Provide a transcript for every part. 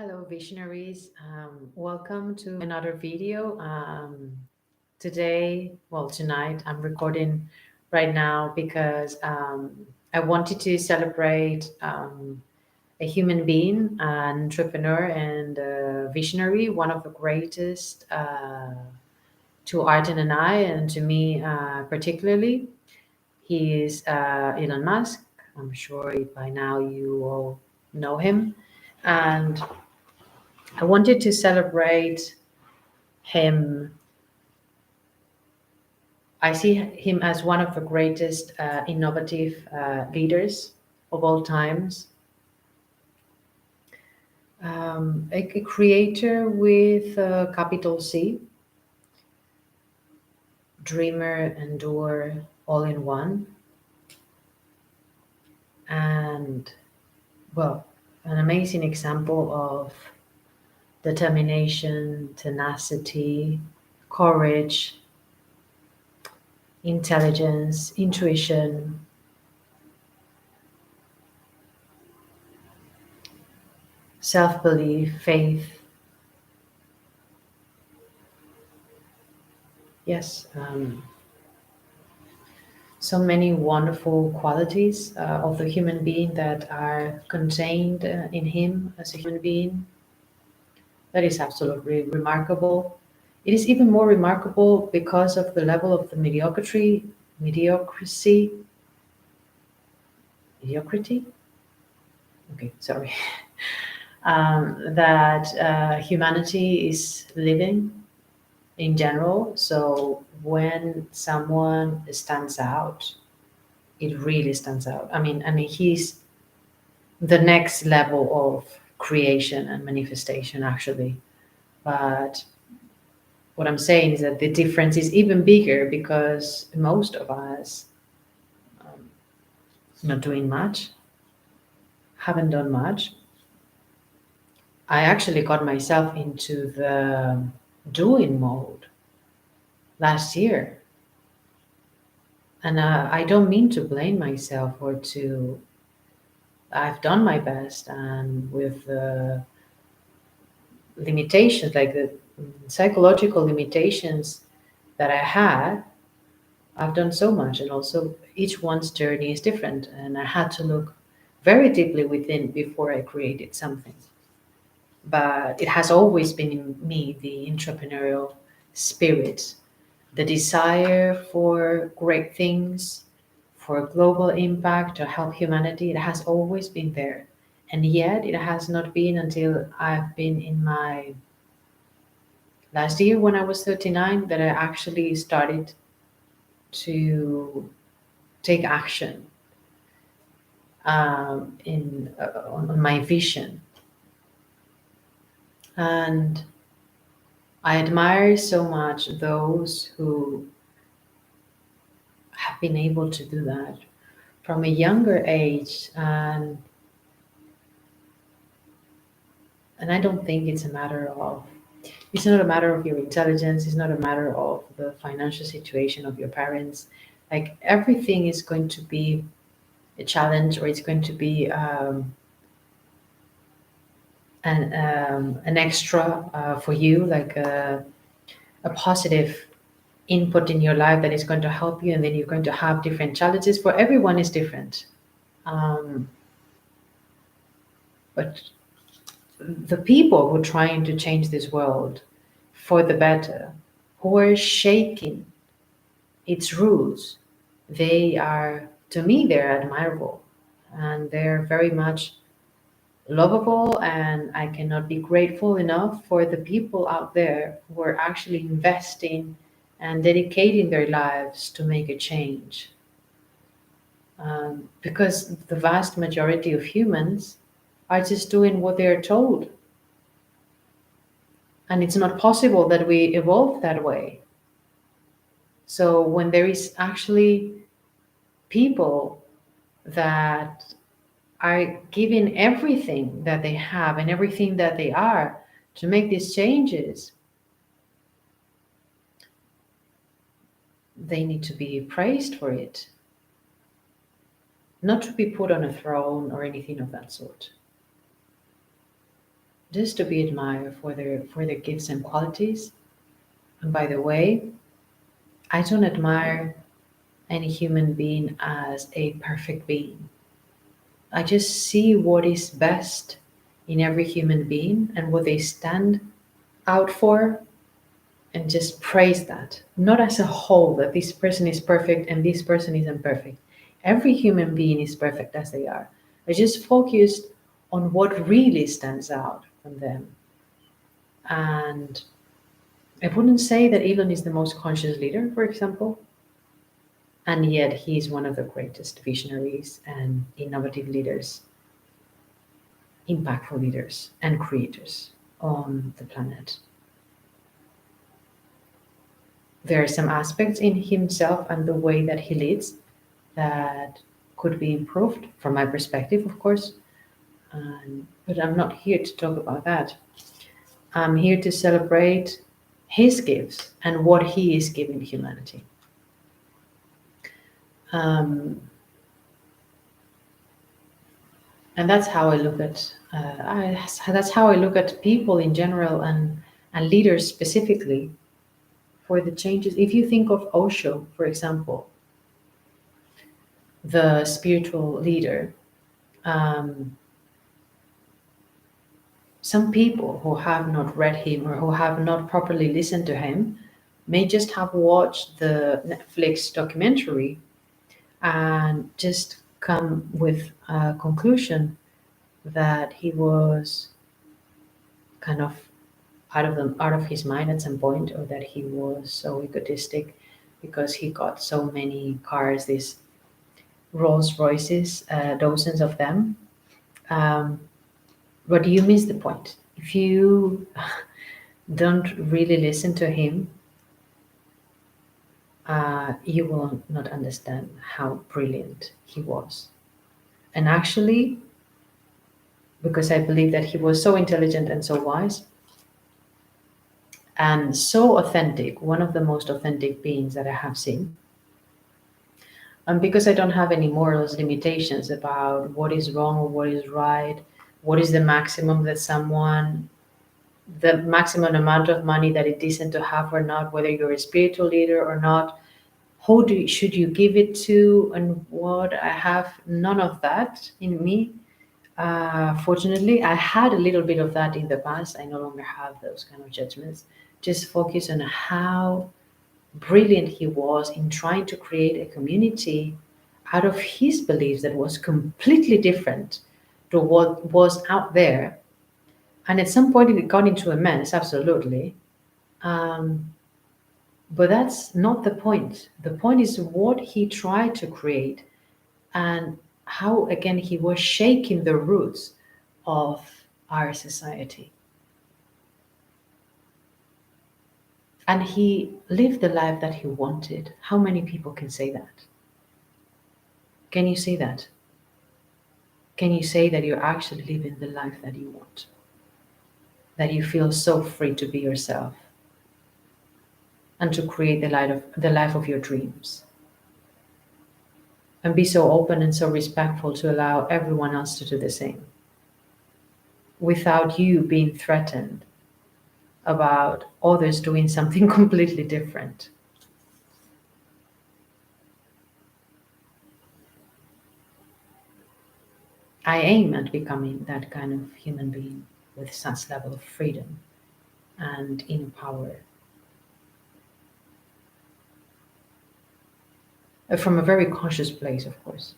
Hello, Visionaries. Welcome to another video. Tonight, I'm recording right now because I wanted to celebrate a human being, an entrepreneur, and a visionary, one of the greatest to Arden and I, and to me particularly. He is Elon Musk. I'm sure by now you all know him. And I wanted to celebrate him. I see him as one of the greatest innovative leaders of all times. A creator with a capital C, dreamer and doer all in one, and well, an amazing example of determination, tenacity, courage, intelligence, intuition, self belief, faith. Yes, so many wonderful qualities of the human being that are contained in him as a human being. That is absolutely remarkable. It is even more remarkable because of the level of the mediocrity. Mediocrity? Okay, sorry. That humanity is living in general. So when someone stands out, it really stands out. I mean, he's the next level of creation and manifestation, actually. But what I'm saying is that the difference is even bigger because most of us um, not doing much, haven't done much. I actually got myself into the doing mode last year. And I don't mean to blame myself or to, I've done my best, and with the limitations, like the psychological limitations that I had, I've done so much. And also, each one's journey is different. And I had to look very deeply within before I created something. But it has always been in me, the entrepreneurial spirit, the desire for great things, for global impact, to help humanity. It has always been there. And yet, it has not been until I've been in my last year when I was 39 that I actually started to take action on my vision. And I admire so much those who have been able to do that from a younger age. And I don't think it's not a matter of your intelligence, it's not a matter of the financial situation of your parents. Like everything is going to be a challenge, or it's going to be an extra for you, like a positive input in your life that is going to help you, and then you're going to have different challenges. For everyone is different. Um, but the people who are trying to change this world for the better, who are shaking its rules, they are, to me, they're admirable, and they're very much lovable. And I cannot be grateful enough for the people out there who are actually investing and dedicating their lives to make a change. Because the vast majority of humans are just doing what they're told. And it's not possible that we evolve that way. So when there is actually people that are giving everything that they have and everything that they are to make these changes, they need to be praised for it, not to be put on a throne or anything of that sort. just to be admired for their gifts and qualities. And by the way, I don't admire any human being as a perfect being. I just see what is best in every human being and what they stand out for, and just praise that. Not as a whole, that this person is perfect and this person isn't perfect. Every human being is perfect as they are. I just focused on what really stands out from them. And I wouldn't say that Elon is the most conscious leader, for example, and yet he's one of the greatest visionaries and innovative leaders, impactful leaders, and creators on the planet. There are some aspects in himself and the way that he leads that could be improved from my perspective, of course. But I'm not here to talk about that. I'm here to celebrate his gifts and what he is giving humanity. Um, and that's how I look at that's how I look at people in general, and leaders specifically, for the changes. If you think of Osho, for example, the spiritual leader, um, some people who have not read him or who have not properly listened to him may just have watched the Netflix documentary and just come with a conclusion that he was kind of out of his mind at some point, or that he was so egotistic because he got so many cars, these Rolls Royces, dozens of them. Um, but you miss the point. If you don't really listen to him, you will not understand how brilliant he was. And actually, because I believe that he was so intelligent and so wise and so authentic, one of the most authentic beings that I have seen. And because I don't have any morals limitations about what is wrong or what is right, what is the maximum that someone, the maximum amount of money that it isn't to have or not, whether you're a spiritual leader or not, should you give it to, and what, I have none of that in me. Fortunately, I had a little bit of that in the past. I no longer have those kind of judgments. Just focus on how brilliant he was in trying to create a community out of his beliefs that was completely different to what was out there. And at some point, it got into a mess, absolutely. Um, but that's not the point. The point is what he tried to create, and how, again, he was shaking the roots of our society. And he lived the life that he wanted. How many people can say that? Can you say that? Can you say that you're actually living the life that you want? That you feel so free to be yourself and to create the life of your dreams? And be so open and so respectful to allow everyone else to do the same, without you being threatened about others doing something completely different. I aim at becoming that kind of human being with such level of freedom and inner power. From a very conscious place, of course.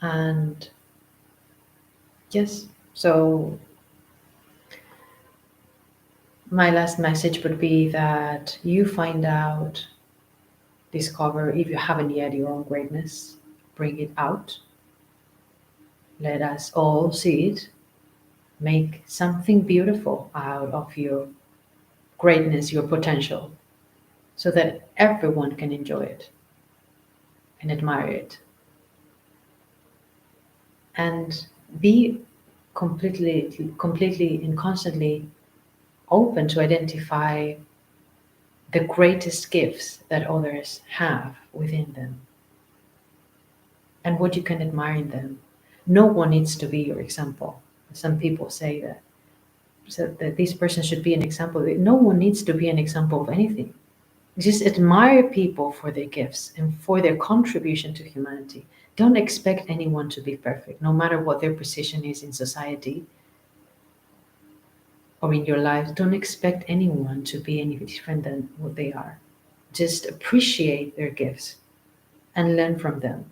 And yes, so my last message would be that you find out, discover, if you haven't yet, your own greatness, bring it out. Let us all see it. Make something beautiful out of your greatness, your potential, so that everyone can enjoy it and admire it. And be completely and constantly open to identify the greatest gifts that others have within them and what you can admire in them. No one needs to be your example. Some people say that, so that this person should be an example. No one needs to be an example of anything. Just admire people for their gifts and for their contribution to humanity. Don't expect anyone to be perfect, no matter what their position is in society or in your life. Don't expect anyone to be any different than what they are. Just appreciate their gifts and learn from them.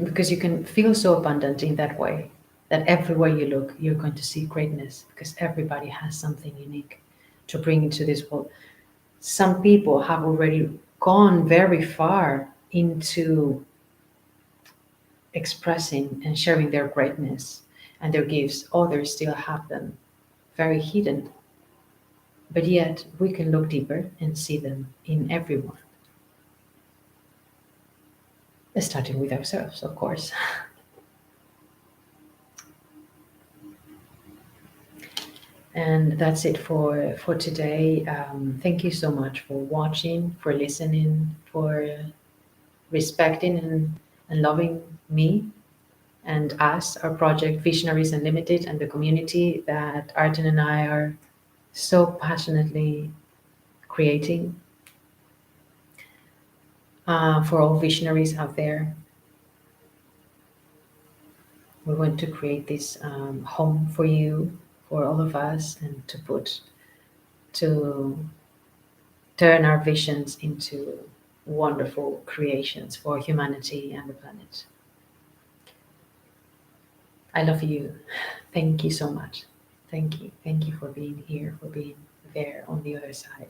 Because you can feel so abundant in that way that everywhere you look, you're going to see greatness because everybody has something unique to bring into this world. Some people have already gone very far into expressing and sharing their greatness and their gifts. Others still have them very hidden, but yet we can look deeper and see them in everyone, starting with ourselves, of course. And that's it for today. Thank you so much for watching, for listening, for respecting and loving me and us, our project Visionaries Unlimited, and the community that Arden and I are so passionately creating for all visionaries out there. We want to create this home for you, for all of us, and to turn our visions into wonderful creations for humanity and the planet. I love you. Thank you so much. Thank you. Thank you for being here, for being there on the other side.